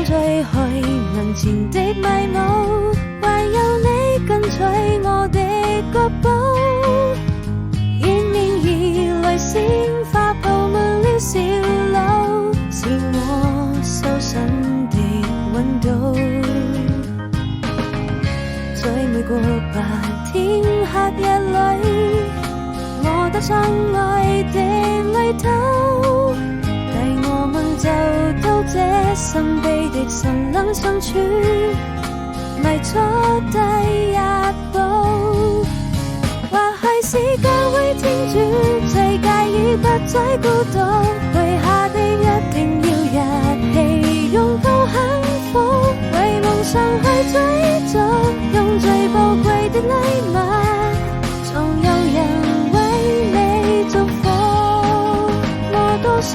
風吹去門前的迷霧，唯有你跟隨我的腳步，迎面而來鮮花佈滿了小路，是我修身的溫度。在每個白天黑夜裏，我踏上愛的旅途，帶我們走到這神秘的森林深處，邁出第一步。或許是教會天主最介意不再孤獨，許下的一定要一起擁抱幸福，為夢想去追逐，用最寶貴的禮物，總有人為你祝福。我多想